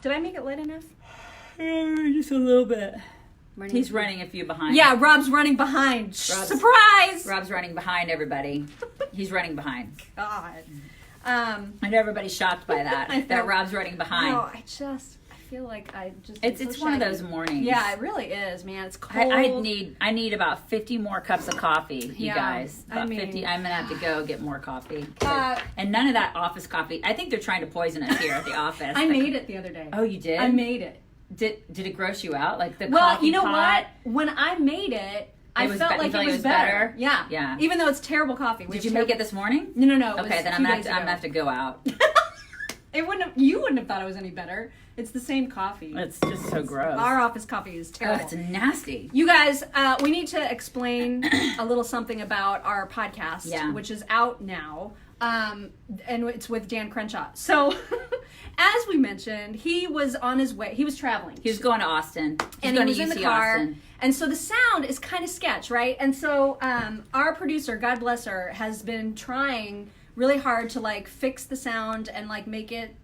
Did I make it late enough? Just a little bit. He's running a few behind. Yeah, Rob's running behind. Surprise! Rob's running behind everybody. He's running behind. God. I know everybody's shocked by that. That Rob's running behind. No, I feel like I just... It's one of those mornings. Yeah, it really is, man. It's cold. I need about 50 more cups of coffee, you guys. About 50. I'm going to have to go get more coffee. And none of that office coffee. I think they're trying to poison us here at the office. I made it the other day. Oh, you did? I made it. Did it gross you out? Like the well, coffee you know pot? what? When I made it, I felt like it was better. Yeah. Yeah. Even though it's terrible coffee. Did you make it this morning? No. Okay, then I'm gonna have to go out. You wouldn't have thought it was any better. It's the same coffee. It's just so gross. Our office coffee is terrible. Oh, it's nasty. You guys, we need to explain a little something about our podcast, which is out now. And it's with Dan Crenshaw. So, as we mentioned, he was on his way. He was traveling. He was going to Austin. And he was in the car. Austin. And so the sound is kind of sketch, right? And so our producer, God bless her, has been trying really hard to like fix the sound and like make it,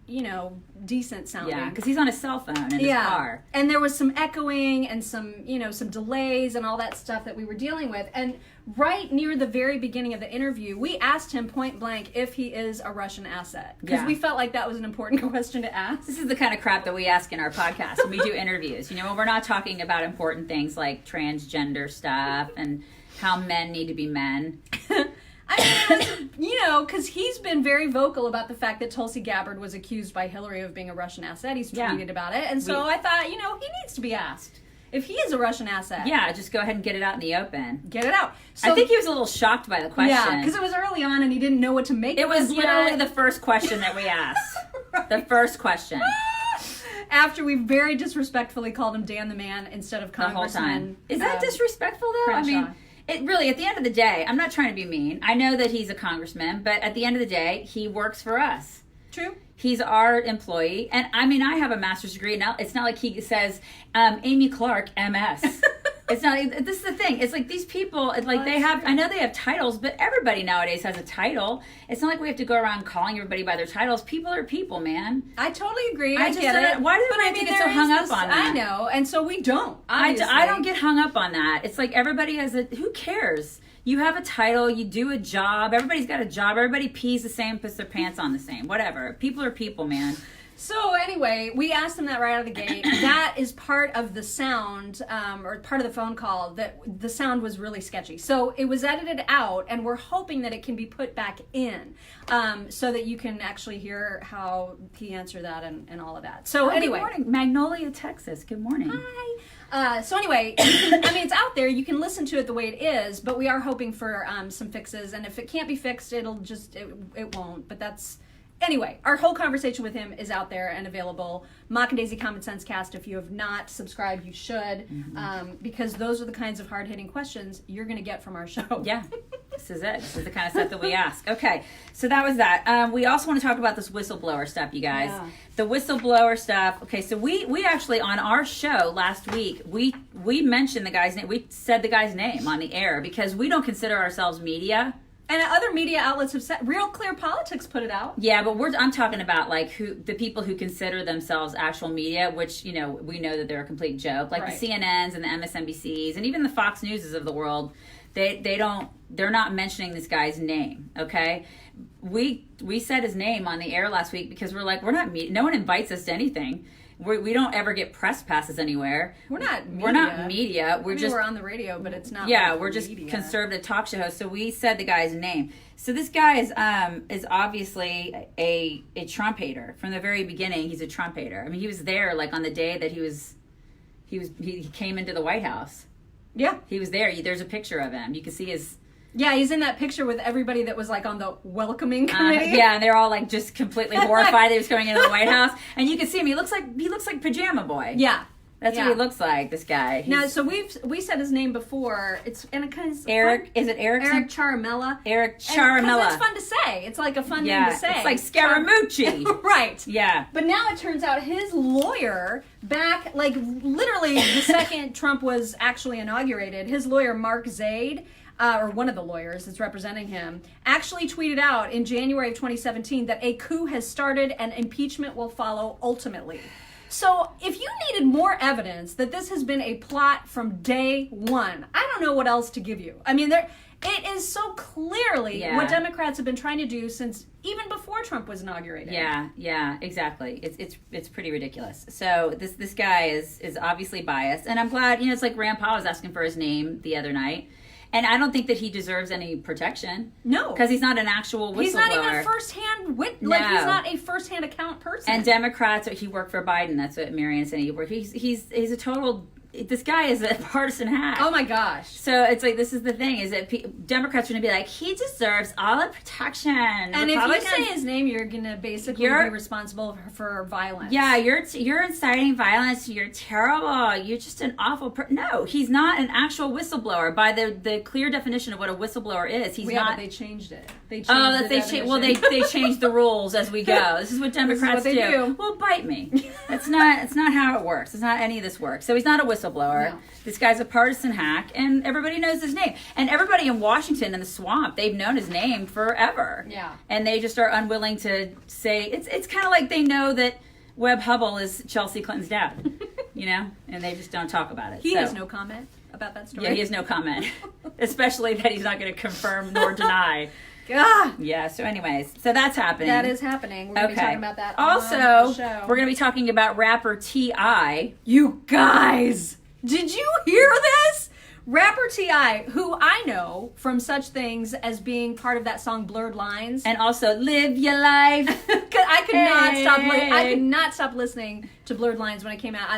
decent sounding. Yeah, because he's on his cell phone in his car. And there was some echoing and some delays and all that stuff that we were dealing with. And right near the very beginning of the interview, we asked him point blank if he is a Russian asset. Because we felt like that was an important question to ask. This is the kind of crap that we ask in our podcast when we do interviews. When we're not talking about important things like transgender stuff and how men need to be men. I mean, because he's been very vocal about the fact that Tulsi Gabbard was accused by Hillary of being a Russian asset. He's tweeted about it. And so I thought, he needs to be asked if he is a Russian asset. Yeah, just go ahead and get it out in the open. Get it out. So, I think he was a little shocked by the question. Yeah, because it was early on and he didn't know what to make. It was literally the first question that we asked. Right. The first question. After we very disrespectfully called him Dan the Man instead of Congressman. The whole time. Is that disrespectful, though? Crenshaw. I mean... It really, at the end of the day, I'm not trying to be mean. I know that he's a congressman, but at the end of the day, he works for us. True. He's our employee. And I mean, I have a master's degree. Now, it's not like he says, Amy Clark, MS. It's not, this is the thing. It's like these people, like they have, I know they have titles, but everybody nowadays has a title. It's not like we have to go around calling everybody by their titles. People are people, man. I totally agree. I get it. Why do we have to get so hung up on that? I know. And so we don't. I don't get hung up on that. It's like everybody has who cares? You have a title, you do a job, everybody's got a job, everybody pees the same, puts their pants on the same, whatever. People are people, man. So anyway, we asked him that right out of the gate. That is part of the sound, or part of the phone call, that the sound was really sketchy. So it was edited out, and we're hoping that it can be put back in, so that you can actually hear how he answered that and all of that. So anyway. Good morning, Magnolia, Texas. Good morning. Hi. So anyway, it's out there. You can listen to it the way it is, but we are hoping for some fixes. And if it can't be fixed, it won't. But that's... Anyway, our whole conversation with him is out there and available. Mock and Daisy Common Sense Cast. If you have not subscribed, you should, because those are the kinds of hard-hitting questions you're going to get from our show. Yeah, this is it. This is the kind of stuff that we ask. Okay, so that was that. We also want to talk about this whistleblower stuff, you guys. Yeah. The whistleblower stuff. Okay, so we actually, on our show last week, we mentioned the guy's name. We said the guy's name on the air because we don't consider ourselves media. And other media outlets have said, Real Clear Politics put it out. Yeah, but I'm talking about like the people who consider themselves actual media, which, we know that they're a complete joke. Like the CNNs and the MSNBCs and even the Fox Newses of the world, they're not mentioning this guy's name, okay? We said his name on the air last week because we're like, we're not media. No one invites us to anything. We don't ever get press passes anywhere. We're not media. We're on the radio, but it's not. Yeah, we're just media. Conservative talk show hosts. So we said the guy's name. So this guy is obviously a Trump hater from the very beginning. He's a Trump hater. I mean, he was there like on the day that he came into the White House. Yeah, he was there. There's a picture of him. You can see his. Yeah, he's in that picture with everybody that was like on the welcoming committee. Yeah, and they're all like just completely horrified that he was going into the White House. And you can see him. He looks like Pajama Boy. Yeah, that's what he looks like. This guy. Now, so we said his name before. It's and it kind of Eric. Fun. Is it Eric? Eric Charamella. Eric Charamella. It's fun to say. It's like a fun name to say. It's like Scaramucci. Right. Yeah. But now it turns out his lawyer, back like literally the second Trump was actually inaugurated, his lawyer Mark Zaid. Or one of the lawyers that's representing him, actually tweeted out in January of 2017 that a coup has started and impeachment will follow ultimately. So if you needed more evidence that this has been a plot from day one, I don't know what else to give you. I mean, it is so clearly what Democrats have been trying to do since even before Trump was inaugurated. Yeah, exactly. It's pretty ridiculous. So this guy is obviously biased, and I'm glad. It's like Rand Paul was asking for his name the other night. And I don't think that he deserves any protection. No. Because he's not an actual whistleblower. He's not even a first-hand he's not a first-hand account person. And Democrats, he worked for Biden. That's what Marianne said. He's a total... This guy is a partisan hack. Oh my gosh. So it's like, this is the thing, is that Democrats are going to be like, he deserves all the protection. And if you say his name, you're going to basically be responsible for violence. Yeah, you're inciting violence. You're terrible. You're just an awful person. No, he's not an actual whistleblower. By the clear definition of what a whistleblower is, he's not. But they changed it. They changed the rules as we go. This is what Democrats do. Well, bite me. It's not how it works. It's not any of this works. So he's not a whistleblower. No. This guy's a partisan hack, and everybody knows his name. And everybody in Washington in the swamp, they've known his name forever. Yeah. And they just are unwilling to say, it's kind of like they know that Webb Hubble is Chelsea Clinton's dad, and they just don't talk about it. He has no comment about that story. Yeah, he has no comment, especially that he's not going to confirm nor deny. God. Yeah, so anyways, so that's happening. That is happening. We're going to be talking about that also, on the show. We're going to be talking about rapper T.I. You guys, did you hear this? Rapper T.I., who I know from such things as being part of that song Blurred Lines. And also Live Your Life. I could not stop listening to Blurred Lines when it came out.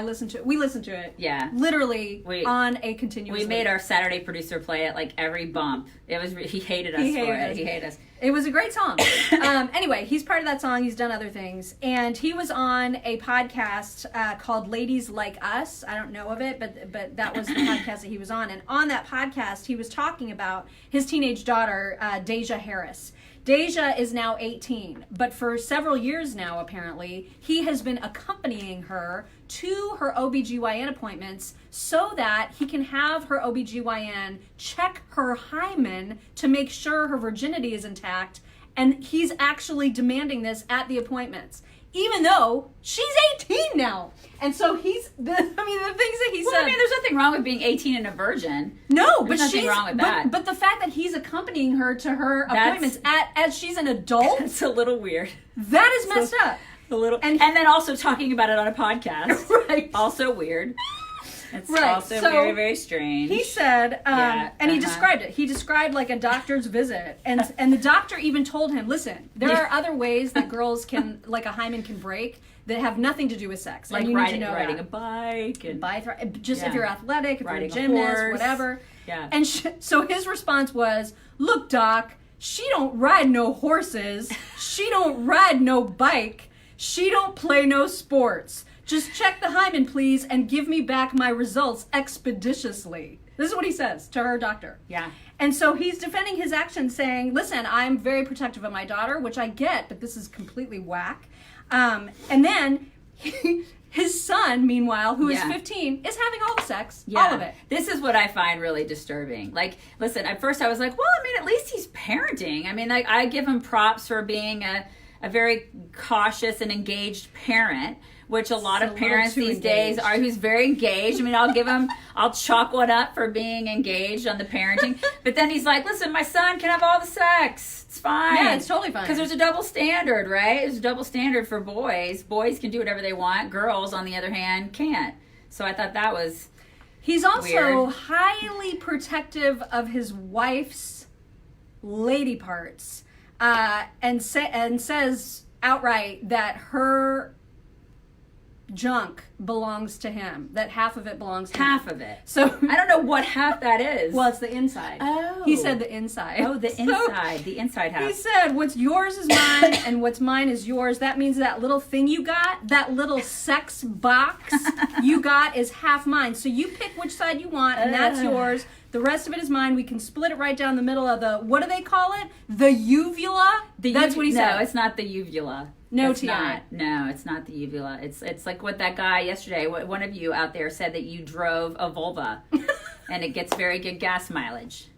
We listened to it. Yeah. Literally on a continuous We made our Saturday producer play it like every bump. He hated us for it. He hated us. It was a great song. Anyway, he's part of that song. He's done other things. And he was on a podcast called Ladies Like Us. I don't know of it, but that was the podcast that he was on. And on that podcast, he was talking about his teenage daughter, Deja Harris. Deja is now 18, but for several years now, apparently, he has been accompanying her to her OBGYN appointments so that he can have her OBGYN check her hymen to make sure her virginity is intact. And he's actually demanding this at the appointments, even though she's 18 now. And so the things that he said. There's nothing wrong with being 18 and a virgin. No, there's nothing wrong with that. But the fact that he's accompanying her to her appointments as she's an adult. It's a little weird. That is messed up. A little. And then also talking about it on a podcast. Right. Also weird. It's right. also very, very strange. He said, he described it. He described like a doctor's visit. And the doctor even told him, listen, there are other ways that girls can, like a hymen can break that have nothing to do with sex. Like riding a bike. And if you're athletic, if riding you're a gymnast, whatever. Yeah. And so his response was, look, doc, she don't ride no horses. She don't ride no bike. She don't play no sports. Just check the hymen, please, and give me back my results expeditiously. This is what he says to her doctor. Yeah. And so he's defending his actions, saying, listen, I'm very protective of my daughter, which I get, but this is completely whack. And then his son, meanwhile, who is 15, is having all the sex, all of it. This is what I find really disturbing. Like, listen, at first I was like, well, at least he's parenting. I give him props for being a very cautious and engaged parent, which a lot of parents these days are, who's very engaged. I'll chalk one up for being engaged on the parenting. But then he's like, listen, my son can have all the sex. It's fine. Yeah, it's totally fine. Because there's a double standard, right? There's a double standard for boys. Boys can do whatever they want. Girls, on the other hand, can't. So I thought that was He's also weird. highly protective of his wife's lady parts. And says outright that her junk belongs to him, that half of it belongs to him. Half of it. So I don't know what half that is. Well, it's the inside. Oh. He said the inside. Oh, the inside. The inside half. He said, what's yours is mine, and what's mine is yours. That means that little thing you got, that little sex box you got is half mine. So you pick which side you want, and that's yours. The rest of it is mine. We can split it right down the middle of the, what do they call it? The uvula? That's what he said. No, it's not the uvula. No, it's T.I. not. No, it's not the uvula. It's like what that guy yesterday, one of you out there said that you drove a vulva and it gets very good gas mileage.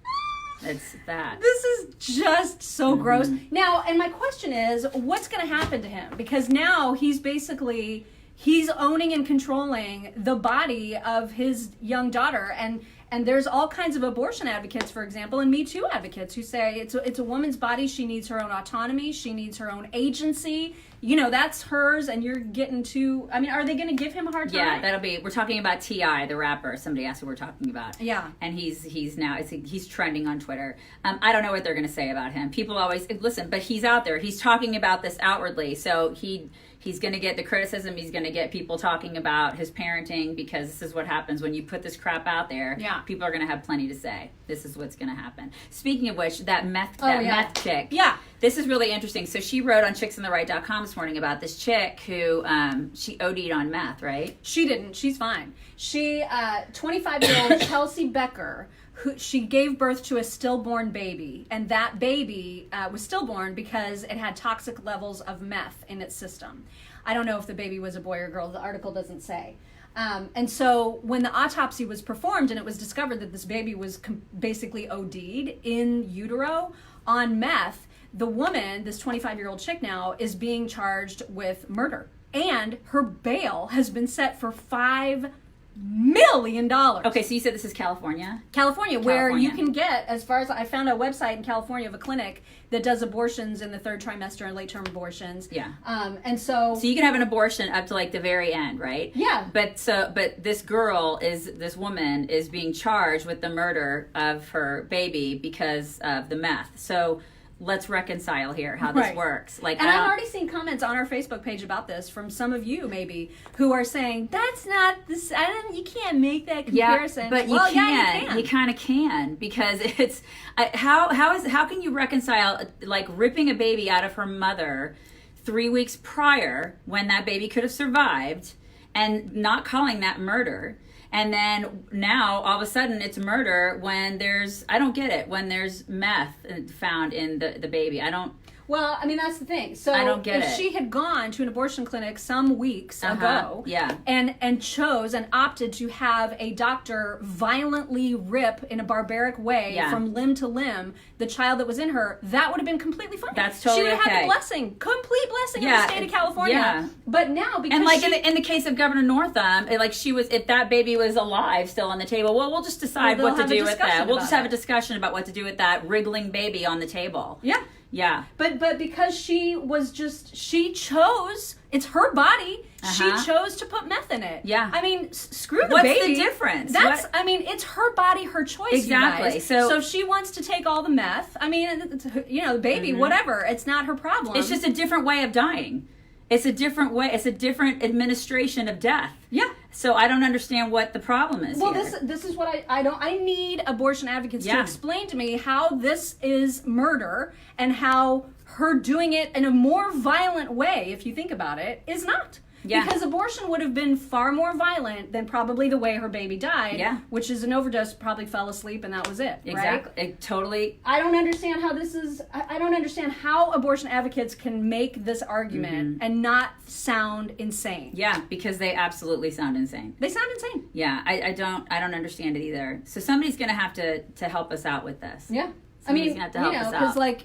It's that. This is just so gross. Now, and my question is, what's going to happen to him? Because now he's basically he's owning and controlling the body of his young daughter. And there's all kinds of abortion advocates, for example, and Me Too advocates who say it's a woman's body. She needs her own autonomy. She needs her own agency. You know, that's hers, and you're getting to, I mean, are they going to give him a hard time? Yeah, we're talking about T.I., the rapper. Somebody asked who we're talking about. Yeah. And he's trending on Twitter. I don't know what they're going to say about him. People always, listen, but he's out there. He's talking about this outwardly. So he's going to get the criticism. He's going to get people talking about his parenting, because this is what happens when you put this crap out there. Yeah. People are going to have plenty to say. This is what's going to happen. Speaking of which, that meth chick. Yeah. This is really interesting. So she wrote on chicksandtheright.com this morning about this chick who she OD'd on meth, right? She didn't. She's fine. She, 25-year-old Chelsea Becker, who she gave birth to a stillborn baby, and that baby was stillborn because it had toxic levels of meth in its system. I don't know if the baby was a boy or girl. The article doesn't say. And so when the autopsy was performed and it was discovered that this baby was basically OD'd in utero on meth, the woman, this 25-year-old chick now, is being charged with murder. And her bail has been set for $5 million. Okay, so you said this is California? California, where you can get, as far as I found a website in California of a clinic that does abortions in the third trimester and late-term abortions. Yeah. And so you can have an abortion up to like the very end, right? Yeah. But this woman is being charged with the murder of her baby because of the meth. So let's reconcile here how this works. And I've already seen comments on our Facebook page about this from some of you maybe who are saying that's not this. You can't make that comparison. Yeah, but you can. You kind of can, because it's how can you reconcile like ripping a baby out of her mother 3 weeks prior when that baby could have survived and not calling that murder? And then now, all of a sudden, it's murder when I don't get it, when there's meth found in the baby. Well, I mean, that's the thing. So I don't get if she had gone to an abortion clinic some weeks ago and chose and opted to have a doctor violently rip in a barbaric way from limb to limb the child that was in her, that would have been completely fine. That's totally She would have had the complete blessing of the state of California. Yeah. But now, because and like in the case of Governor Northam, if that baby was alive still on the table, well, we'll just decide what to do with that. We'll just have a discussion about what to do with that wriggling baby on the table. Yeah. Yeah. But because she chose, it's her body, she chose to put meth in it. Yeah. I mean, screw the What's baby. What's the difference? I mean, it's her body, her choice, exactly. You guys. So if she wants to take all the meth, I mean, the baby, whatever, it's not her problem. It's just a different way of dying. It's a different way. It's a different administration of death. Yeah. So I don't understand what the problem is. Well, here. this is what I need abortion advocates to explain to me how this is murder and how her doing it in a more violent way, if you think about it, is not. Yeah. Because abortion would have been far more violent than probably the way her baby died, which is an overdose, probably fell asleep, and that was it. Exactly. Right? Totally. I don't understand how this is. I don't understand how abortion advocates can make this argument and not sound insane. Yeah, because they absolutely sound insane. They sound insane. Yeah, I don't understand it either. So somebody's going to have to help us out with this. Yeah. Somebody's going to have to help us out. Because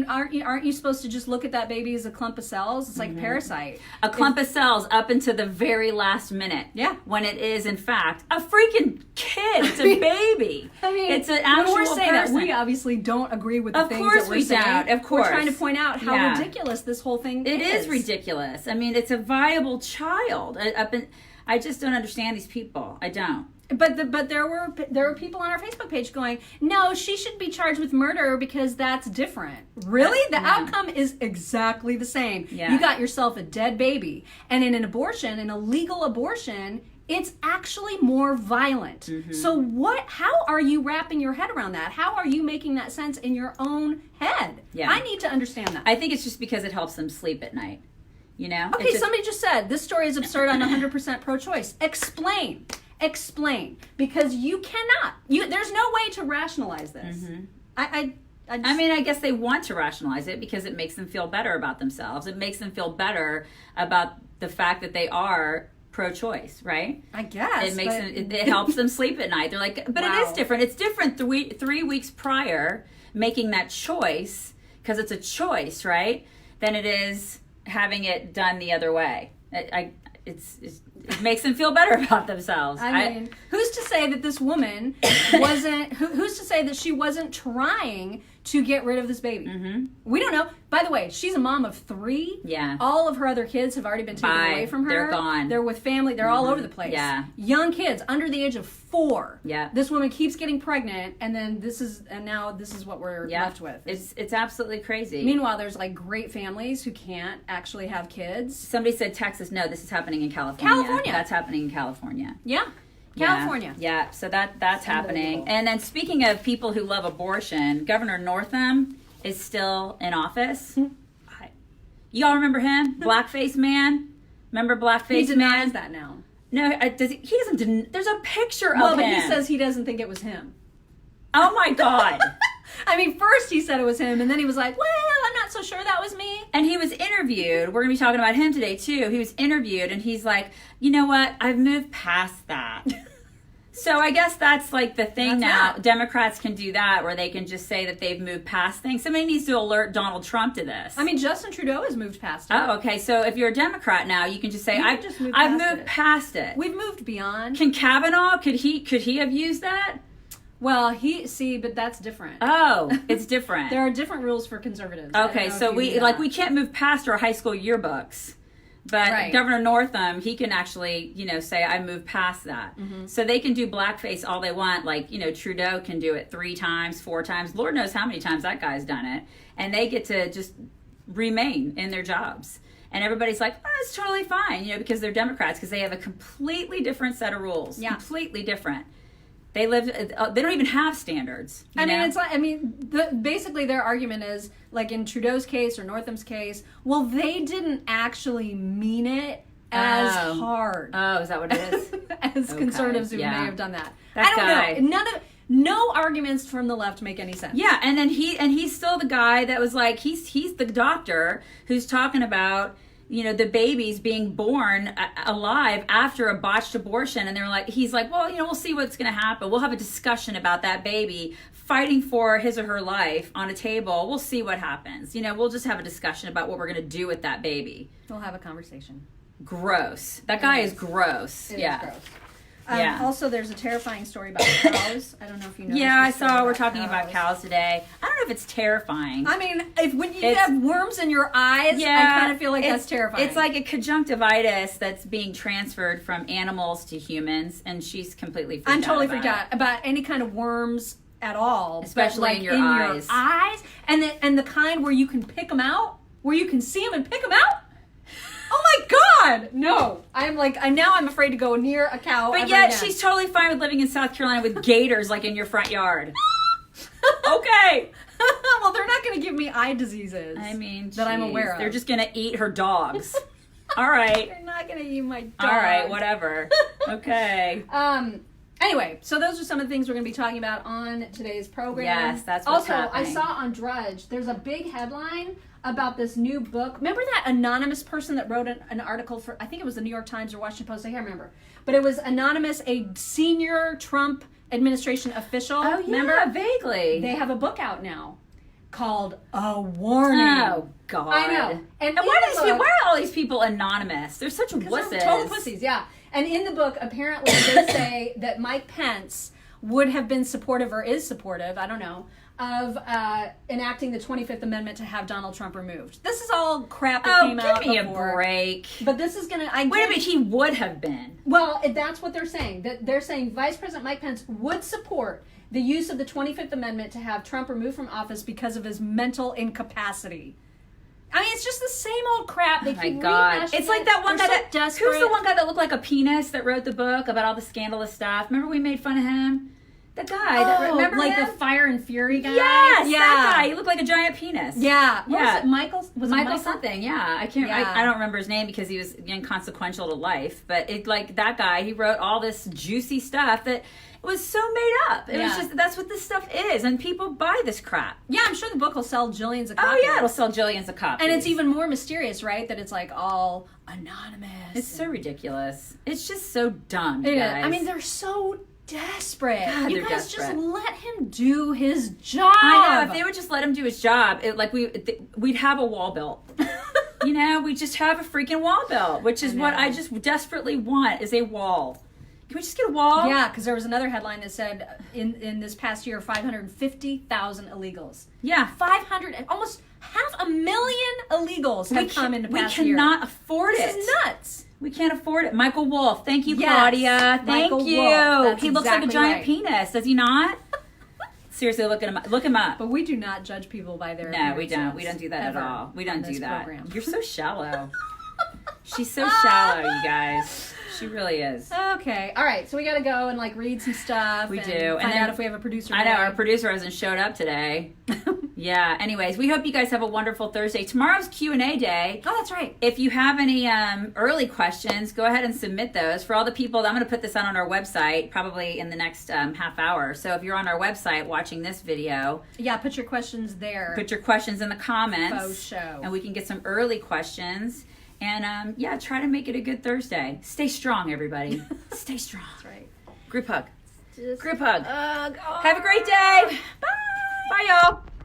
aren't you supposed to just look at that baby as a clump of cells? It's like a parasite. A clump of cells up into the very last minute. Yeah. When it is, in fact, a freaking kid. It's a baby. I mean, it's an actual when we're saying person. that, we obviously don't agree with the things that we're saying. Of course. We're trying to point out how ridiculous this whole thing is. It is ridiculous. I mean, it's a viable child. I just don't understand these people. I don't. But there were people on our Facebook page going, no, she should be charged with murder because that's different. Really? The outcome is exactly the same. Yeah. You got yourself a dead baby. And in an illegal abortion, it's actually more violent. So how are you wrapping your head around that? How are you making that sense in your own head? Yeah. I need to understand that. I think it's just because it helps them sleep at night. You know? Okay, somebody just said, this story is absurd. I'm 100% pro-choice. Explain, because you cannot. There's no way to rationalize this. I mean, I guess they want to rationalize it because it makes them feel better about themselves. It makes them feel better about the fact that they are pro-choice, right? I guess it helps them sleep at night. They're like, but it is different. It's different 3 weeks prior making that choice, because it's a choice, right? Than it is having it done the other way. it makes them feel better about themselves. I mean, who's to say that this woman wasn't? Who's to say that she wasn't trying to get rid of this baby? Mm-hmm. We don't know. By the way, she's a mom of 3. Yeah. All of her other kids have already been taken away from her. They're gone. They're with family. They're all over the place. Yeah. Young kids under the age of 4. Yeah. This woman keeps getting pregnant, and then now this is what we're left with. It's absolutely crazy. Meanwhile, there's like great families who can't actually have kids. Somebody said Texas. No, this is happening in California. That's happening in California. Yeah. California. Yeah. So that's happening. And then speaking of people who love abortion, Governor Northam is still in office. Y'all remember him? Blackface man? Remember Blackface man? He denies that now. No, he doesn't. There's a picture of him. Well, but he says he doesn't think it was him. Oh my God. I mean, first he said it was him, and then he was like, well, I'm not so sure that was me. And he was interviewed. We're going to be talking about him today, too. He was interviewed, and he's like, you know what? I've moved past that. So I guess that's like the thing now. Democrats can do that, where they can just say that they've moved past things. Somebody needs to alert Donald Trump to this. I mean, Justin Trudeau has moved past it. Oh, okay. So if you're a Democrat now, you can just say, I've moved past it. We've moved beyond. Can Kavanaugh, could he have used that? Well, but that's different. Oh, it's different. There are different rules for conservatives. Okay, so we can't move past our high school yearbooks. But Governor Northam, he can actually, say, I moved past that. Mm-hmm. So they can do blackface all they want. Like, Trudeau can do it 3 times, 4 times. Lord knows how many times that guy's done it. And they get to just remain in their jobs. And everybody's like, oh, it's totally fine, because they're Democrats, because they have a completely different set of rules. Yeah. Completely different. They don't even have standards. Basically their argument is, like in Trudeau's case or Northam's case, well, they didn't actually mean it as hard. Oh, is that what it is? As conservatives who may have done that. I don't know. No arguments from the left make any sense. Yeah, and then he's still the guy that was like, he's the doctor who's talking about, the babies being born alive after a botched abortion. And he's like, well, we'll see what's going to happen. We'll have a discussion about that baby fighting for his or her life on a table. We'll see what happens. We'll just have a discussion about what we're going to do with that baby. We'll have a conversation. Gross. That guy is gross. It is gross. Also, there's a terrifying story about cows. I don't know if you know. Yeah, I saw. We're talking about cows today. I don't know if it's terrifying. I mean, when you have worms in your eyes, I kind of feel like that's terrifying. It's like a conjunctivitis that's being transferred from animals to humans, and she's completely freaked out. I'm totally freaked out about any kind of worms at all, especially in your eyes. Your eyes, and the kind where you can pick them out, where you can see them and pick them out. Oh my God! No, I'm afraid to go near a cow. But yet she's totally fine with living in South Carolina with gators like in your front yard. Okay. Well, they're not going to give me eye diseases. I mean, that I'm aware of. They're just going to eat her dogs. All right. They're not going to eat my dog. All right, whatever. Okay. Anyway, so those are some of the things we're going to be talking about on today's program. Yes, that's what's happening. I saw on Drudge, there's a big headline about this new book. Remember that anonymous person that wrote an article for, I think it was the New York Times or Washington Post, I can't remember. But it was anonymous, a senior Trump administration official. Oh, yeah, remember? Vaguely. They have a book out now called A Warning. Oh, God. I know. And why are all these people anonymous? They're such wusses. They're total pussies, yeah. And in the book, apparently, they say that Mike Pence would have been supportive, or is supportive, I don't know, of enacting the 25th Amendment to have Donald Trump removed. This is all crap that came out before. Give me a break. But this is going to... Wait a minute, he would have been. Well, that's what they're saying. They're saying Vice President Mike Pence would support the use of the 25th Amendment to have Trump removed from office because of his mental incapacity. I mean, it's just the same old crap. They keep rehashing it's like that one guy who's the one guy that looked like a penis that wrote the book about all the scandalous stuff? Remember we made fun of him? The guy remember like him? The Fire and Fury guy? Yes, that guy. He looked like a giant penis. Yeah. What was it? Michael? Was it Michael something? Yeah. I can't. Yeah. I don't remember his name because he was inconsequential to life. But that guy. He wrote all this juicy stuff that was so made up. It was just that's what this stuff is, and people buy this crap. Yeah, I'm sure the book will sell jillions of copies. Oh yeah, it'll sell jillions of copies. And it's even more mysterious, right? That it's like all anonymous. It's so ridiculous. It's just so dumb. It guys. is. I mean, they're so desperate. God, you guys desperate. Just let him do his job. I know. If they would just let him do his job, we'd have a wall built. You know, we just have a freaking wall built, which is what I just desperately want, is a wall. Can we just get a wall? Yeah, because there was another headline that said in this past year, 550,000 illegals. Yeah. 500, almost 500,000 illegals have come in the past year. We cannot afford it. This is nuts. We can't afford it. Michael Wolff. Thank you, Yes, Claudia. Thank Michael you. Wolff. He That's looks like a exactly giant right. penis, does he not? Seriously, look him up. But we do not judge people by their No, we don't. appearances We don't do that at ever all. We don't on do this that. program. You're so shallow. She's so shallow, you guys. She really is. Okay. All right. So we got to go and like read some stuff. We and do. And Find then- out if we have a producer. I know, today. our producer hasn't showed up today. Yeah. Anyways, we hope you guys have a wonderful Thursday. Tomorrow's Q&A day. Oh, that's right. If you have any early questions, go ahead and submit those. For all the people, I'm going to put this on our website probably in the next half hour. So if you're on our website watching this video, Yeah. Put your questions there. put your questions in the comments. Faux show. And we can get some early questions. And yeah, try to make it a good Thursday. Stay strong, everybody. Stay strong. That's right. Group hug. Just Group hug. God. Have a great day. Bye. Bye, y'all.